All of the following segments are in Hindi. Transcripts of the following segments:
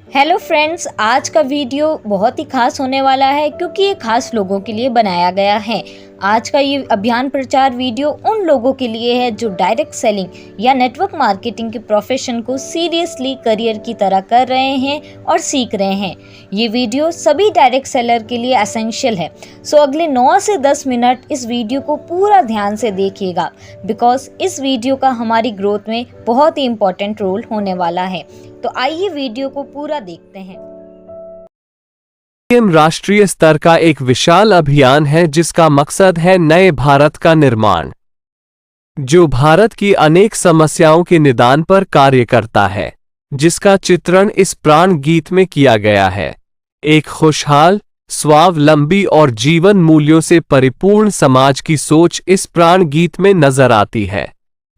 हेलो फ्रेंड्स, आज का वीडियो बहुत ही खास होने वाला है क्योंकि ये खास लोगों के लिए बनाया गया है। आज का ये अभियान प्रचार वीडियो उन लोगों के लिए है जो डायरेक्ट सेलिंग या नेटवर्क मार्केटिंग के प्रोफेशन को सीरियसली करियर की तरह कर रहे हैं और सीख रहे हैं। ये वीडियो सभी डायरेक्ट सेलर के लिए एसेंशियल है। सो अगले 9 से 10 मिनट इस वीडियो को पूरा ध्यान से देखिएगा बिकॉज इस वीडियो का हमारी ग्रोथ में बहुत ही इम्पोर्टेंट रोल होने वाला है। तो आइए वीडियो को पूरा देखते हैं। राष्ट्रीय स्तर का एक विशाल अभियान है जिसका मकसद है नए भारत का निर्माण, जो भारत की अनेक समस्याओं के निदान पर कार्य करता है, जिसका चित्रण इस प्राण गीत में किया गया है। एक खुशहाल, स्वावलंबी और जीवन मूल्यों से परिपूर्ण समाज की सोच इस प्राण गीत में नजर आती है।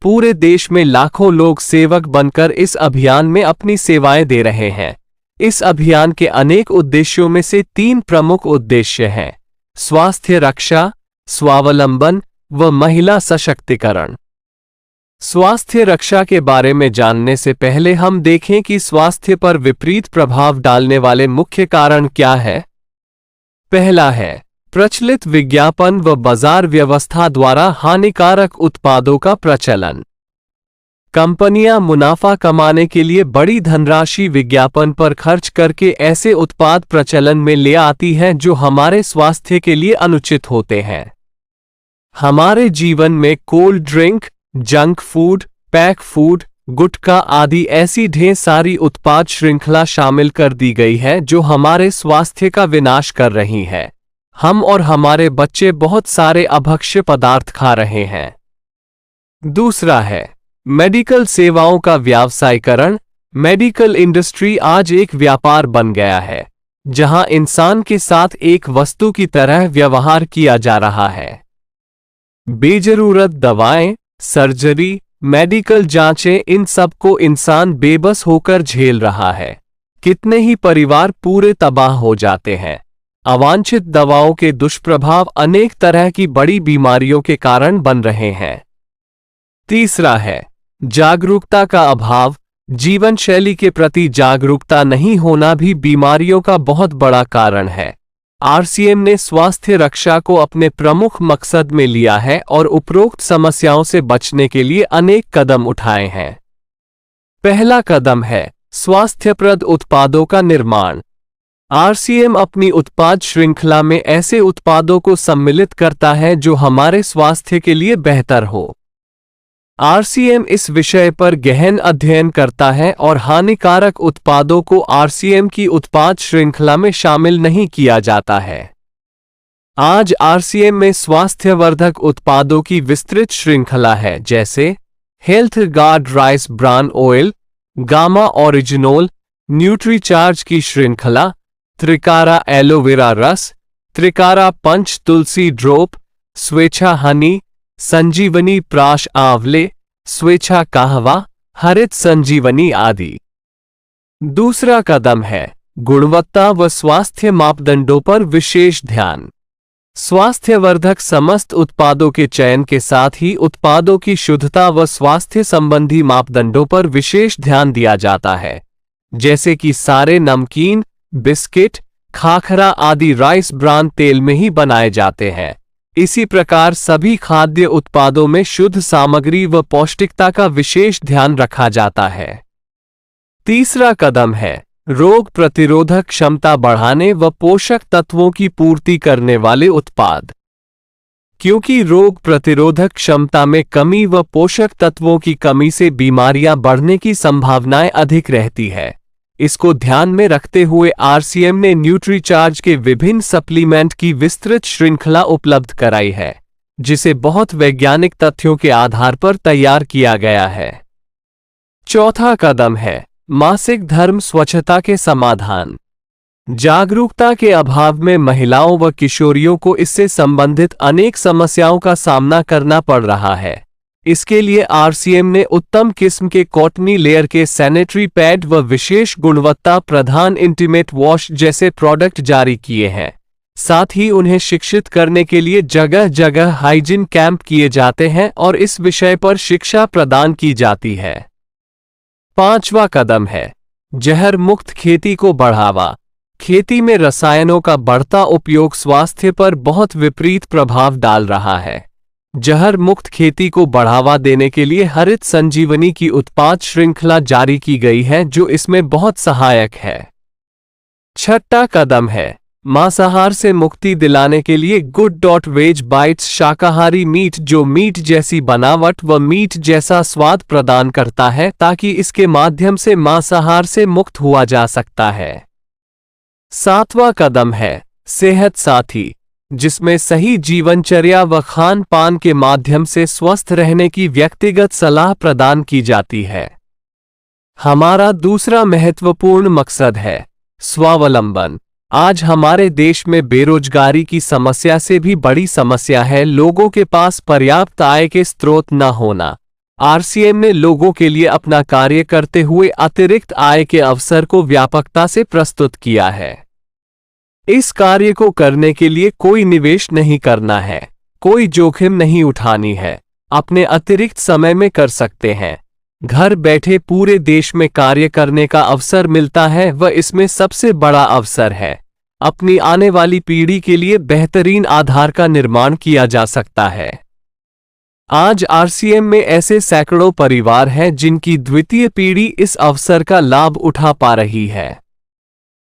पूरे देश में लाखों लोग सेवक बनकर इस अभियान में अपनी सेवाएं दे रहे हैं। इस अभियान के अनेक उद्देश्यों में से 3 प्रमुख उद्देश्य हैं: स्वास्थ्य रक्षा, स्वावलंबन व महिला सशक्तिकरण। स्वास्थ्य रक्षा के बारे में जानने से पहले हम देखें कि स्वास्थ्य पर विपरीत प्रभाव डालने वाले मुख्य कारण क्या है। पहला है प्रचलित विज्ञापन व बाजार व्यवस्था द्वारा हानिकारक उत्पादों का प्रचलन। कंपनियां मुनाफा कमाने के लिए बड़ी धनराशि विज्ञापन पर खर्च करके ऐसे उत्पाद प्रचलन में ले आती हैं जो हमारे स्वास्थ्य के लिए अनुचित होते हैं। हमारे जीवन में cold drink, junk food, pack food, gutkha आदि ऐसी ढेर सारी उत्पाद श्रृंखला शामिल कर दी गई है जो हमारे स्वास्थ्य का विनाश कर रही है। हम और हमारे बच्चे बहुत सारे अभक्ष्य पदार्थ खा रहे हैं। दूसरा है मेडिकल सेवाओं का व्यावसायीकरण। मेडिकल इंडस्ट्री आज एक व्यापार बन गया है, जहां इंसान के साथ एक वस्तु की तरह व्यवहार किया जा रहा है। बेजरूरत दवाएं, सर्जरी, मेडिकल जांचें, इन सब को इंसान बेबस होकर झेल रहा है। कितने ही परिवार पूरे तबाह हो जाते हैं। अवांछित दवाओं के दुष्प्रभाव अनेक तरह की बड़ी बीमारियों के कारण बन रहे हैं। तीसरा है जागरूकता का अभाव। जीवन शैली के प्रति जागरूकता नहीं होना भी बीमारियों का बहुत बड़ा कारण है। आरसीएम ने स्वास्थ्य रक्षा को अपने प्रमुख मकसद में लिया है और उपरोक्त समस्याओं से बचने के लिए अनेक कदम उठाए हैं। पहला कदम है स्वास्थ्यप्रद उत्पादों का निर्माण। आरसीएम अपनी उत्पाद श्रृंखला में ऐसे उत्पादों को सम्मिलित करता है जो हमारे स्वास्थ्य के लिए बेहतर हो। आरसीएम इस विषय पर गहन अध्ययन करता है और हानिकारक उत्पादों को आरसीएम की उत्पाद श्रृंखला में शामिल नहीं किया जाता है। आज आरसीएम में स्वास्थ्यवर्धक उत्पादों की विस्तृत श्रृंखला है, जैसे Health Guard rice bran oil, gamma oryzanol, Nutricharge की श्रृंखला, त्रिकारा एलोवेरा रस, त्रिकारा पंच तुलसी ड्रॉप, स्वेच्छा हनी, संजीवनी प्राश आंवले, स्वेच्छा कहवा, हरित संजीवनी आदि। दूसरा कदम है गुणवत्ता व स्वास्थ्य मापदंडों पर विशेष ध्यान। स्वास्थ्यवर्धक समस्त उत्पादों के चयन के साथ ही उत्पादों की शुद्धता व स्वास्थ्य संबंधी मापदंडों पर विशेष ध्यान दिया जाता है, जैसे कि सारे नमकीन, बिस्किट, खाखरा आदि राइस ब्रान तेल में ही बनाए जाते हैं। इसी प्रकार सभी खाद्य उत्पादों में शुद्ध सामग्री व पौष्टिकता का विशेष ध्यान रखा जाता है। तीसरा कदम है रोग प्रतिरोधक क्षमता बढ़ाने व पोषक तत्वों की पूर्ति करने वाले उत्पाद। क्योंकि रोग प्रतिरोधक क्षमता में कमी व पोषक तत्वों की कमी से बीमारियां बढ़ने की संभावनाएं अधिक रहती है। इसको ध्यान में रखते हुए आरसीएम ने न्यूट्रीचार्ज के विभिन्न सप्लीमेंट की विस्तृत श्रृंखला उपलब्ध कराई है, जिसे बहुत वैज्ञानिक तथ्यों के आधार पर तैयार किया गया है। चौथा कदम है मासिक धर्म स्वच्छता के समाधान। जागरूकता के अभाव में महिलाओं व किशोरियों को इससे संबंधित अनेक समस्याओं का सामना करना पड़ रहा है। इसके लिए आरसीएम ने उत्तम किस्म के कॉटनी लेयर के सैनिटरी पैड व विशेष गुणवत्ता प्रधान इंटीमेट वॉश जैसे प्रोडक्ट जारी किए हैं। साथ ही उन्हें शिक्षित करने के लिए जगह जगह हाइजीन कैंप किए जाते हैं और इस विषय पर शिक्षा प्रदान की जाती है। पांचवा कदम है जहर मुक्त खेती को बढ़ावा। खेती में रसायनों का बढ़ता उपयोग स्वास्थ्य पर बहुत विपरीत प्रभाव डाल रहा है। जहर मुक्त खेती को बढ़ावा देने के लिए हरित संजीवनी की उत्पाद श्रृंखला जारी की गई है, जो इसमें बहुत सहायक है। छठा कदम है मांसाहार से मुक्ति दिलाने के लिए गुड.वेज बाइट्स शाकाहारी मीट, जो मीट जैसी बनावट व मीट जैसा स्वाद प्रदान करता है, ताकि इसके माध्यम से मांसाहार से मुक्त हुआ जा सकता है। सातवां कदम है सेहत साथी, जिसमें सही जीवनचर्या व खान पान के माध्यम से स्वस्थ रहने की व्यक्तिगत सलाह प्रदान की जाती है। हमारा दूसरा महत्वपूर्ण मकसद है स्वावलंबन। आज हमारे देश में बेरोजगारी की समस्या से भी बड़ी समस्या है लोगों के पास पर्याप्त आय के स्रोत न होना। आरसीएम ने लोगों के लिए अपना कार्य करते हुए अतिरिक्त आय के अवसर को व्यापकता से प्रस्तुत किया है। इस कार्य को करने के लिए कोई निवेश नहीं करना है, कोई जोखिम नहीं उठानी है, अपने अतिरिक्त समय में कर सकते हैं। घर बैठे पूरे देश में कार्य करने का अवसर मिलता है व इसमें सबसे बड़ा अवसर है अपनी आने वाली पीढ़ी के लिए बेहतरीन आधार का निर्माण किया जा सकता है। आज आरसीएम में ऐसे सैकड़ों परिवार हैं जिनकी द्वितीय पीढ़ी इस अवसर का लाभ उठा पा रही है।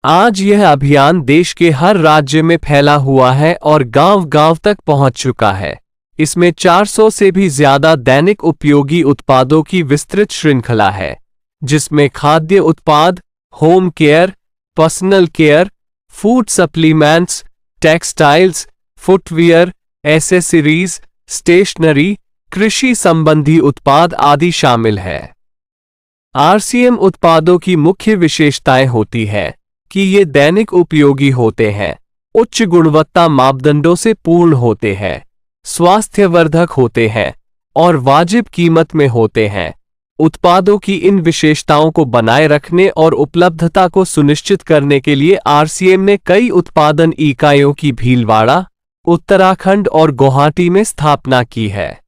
आज यह अभियान देश के हर राज्य में फैला हुआ है और गांव-गांव तक पहुंच चुका है। इसमें 400 से भी ज्यादा दैनिक उपयोगी उत्पादों की विस्तृत श्रृंखला है, जिसमें खाद्य उत्पाद, home care, personal care, food supplements, textiles, footwear, accessories, stationery, कृषि संबंधी उत्पाद आदि शामिल है। आरसीएम उत्पादों की मुख्य विशेषताएं होती है कि ये दैनिक उपयोगी होते हैं, उच्च गुणवत्ता मापदंडों से पूर्ण होते हैं, स्वास्थ्यवर्धक होते हैं और वाजिब कीमत में होते हैं। उत्पादों की इन विशेषताओं को बनाए रखने और उपलब्धता को सुनिश्चित करने के लिए आरसीएम ने कई उत्पादन इकाइयों की भीलवाड़ा, उत्तराखंड और गुवाहाटी में स्थापना की है।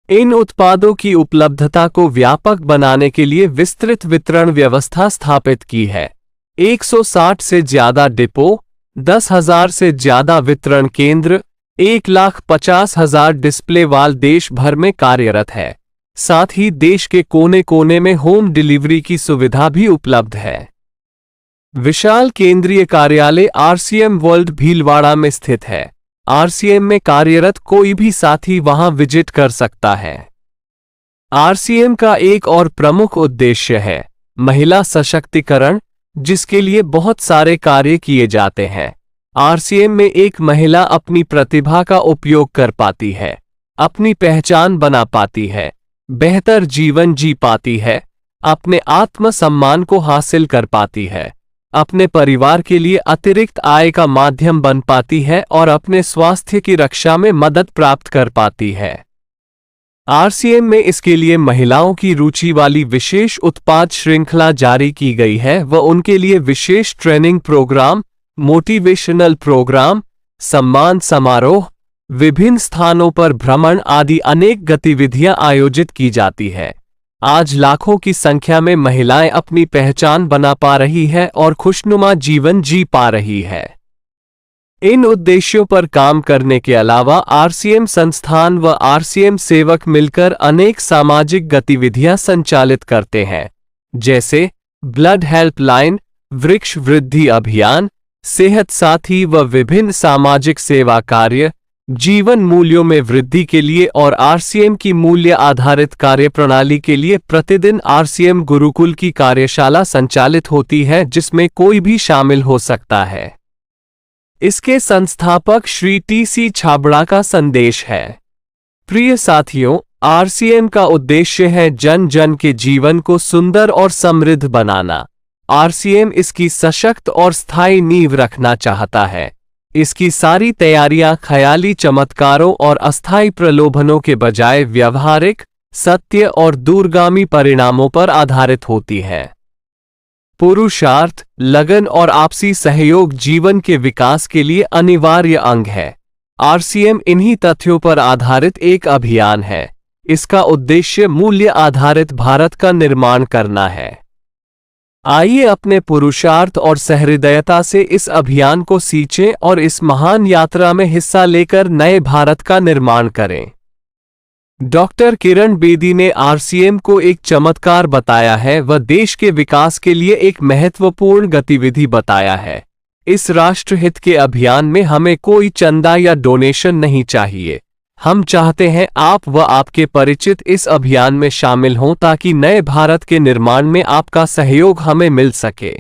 इन उत्पादों की उपलब्धता को व्यापक बनाने के लिए विस्तृत वितरण व्यवस्था स्थापित की है। 160 से ज्यादा डिपो, 10,000 से ज्यादा वितरण केंद्र, 1,50,000 डिस्प्ले वाल देश भर में कार्यरत है। साथ ही देश के कोने कोने में होम डिलीवरी की सुविधा भी उपलब्ध है। विशाल केंद्रीय कार्यालय आरसीएम वर्ल्ड भीलवाड़ा में स्थित है। आरसीएम में कार्यरत कोई भी साथी वहां विजिट कर सकता है। आरसीएम का एक और प्रमुख उद्देश्य है महिला सशक्तिकरण, जिसके लिए बहुत सारे कार्य किए जाते हैं। आरसीएम में एक महिला अपनी प्रतिभा का उपयोग कर पाती है, अपनी पहचान बना पाती है, बेहतर जीवन जी पाती है, अपने आत्मसम्मान को हासिल कर पाती है, अपने परिवार के लिए अतिरिक्त आय का माध्यम बन पाती है और अपने स्वास्थ्य की रक्षा में मदद प्राप्त कर पाती है। आरसीएम में इसके लिए महिलाओं की रुचि वाली विशेष उत्पाद श्रृंखला जारी की गई है व उनके लिए विशेष ट्रेनिंग प्रोग्राम, मोटिवेशनल प्रोग्राम, सम्मान समारोह, विभिन्न स्थानों पर भ्रमण आदि अनेक गतिविधियां आयोजित की जाती है। आज लाखों की संख्या में महिलाएं अपनी पहचान बना पा रही है और खुशनुमा जीवन जी पा रही है। इन उद्देश्यों पर काम करने के अलावा आरसीएम संस्थान व आरसीएम सेवक मिलकर अनेक सामाजिक गतिविधियां संचालित करते हैं, जैसे ब्लड हेल्पलाइन, वृक्ष वृद्धि अभियान, सेहत साथी व विभिन्न सामाजिक सेवा कार्य, जीवन मूल्यों में वृद्धि के लिए और आरसीएम की मूल्य आधारित कार्यप्रणाली के लिए प्रतिदिन आरसीएम गुरुकुल की कार्यशाला संचालित होती है, जिसमें कोई भी शामिल हो सकता है। इसके संस्थापक श्री टी.सी. छाबड़ा का संदेश है। प्रिय साथियों, आरसीएम का उद्देश्य है जन जन के जीवन को सुंदर और समृद्ध बनाना। आरसीएम इसकी सशक्त और स्थायी नींव रखना चाहता है। इसकी सारी तैयारियां ख्याली चमत्कारों और अस्थायी प्रलोभनों के बजाय व्यवहारिक, सत्य और दूरगामी परिणामों पर आधारित होती है। पुरुषार्थ, लगन और आपसी सहयोग जीवन के विकास के लिए अनिवार्य अंग है। आरसीएम इन्हीं तथ्यों पर आधारित एक अभियान है। इसका उद्देश्य मूल्य आधारित भारत का निर्माण करना है। आइए अपने पुरुषार्थ और सहृदयता से इस अभियान को सींचें और इस महान यात्रा में हिस्सा लेकर नए भारत का निर्माण करें। डॉक्टर किरण बेदी ने आरसीएम को एक चमत्कार बताया है, वह देश के विकास के लिए एक महत्वपूर्ण गतिविधि बताया है। इस राष्ट्रहित के अभियान में हमें कोई चंदा या डोनेशन नहीं चाहिए। हम चाहते हैं आप व आपके परिचित इस अभियान में शामिल हों ताकि नए भारत के निर्माण में आपका सहयोग हमें मिल सके।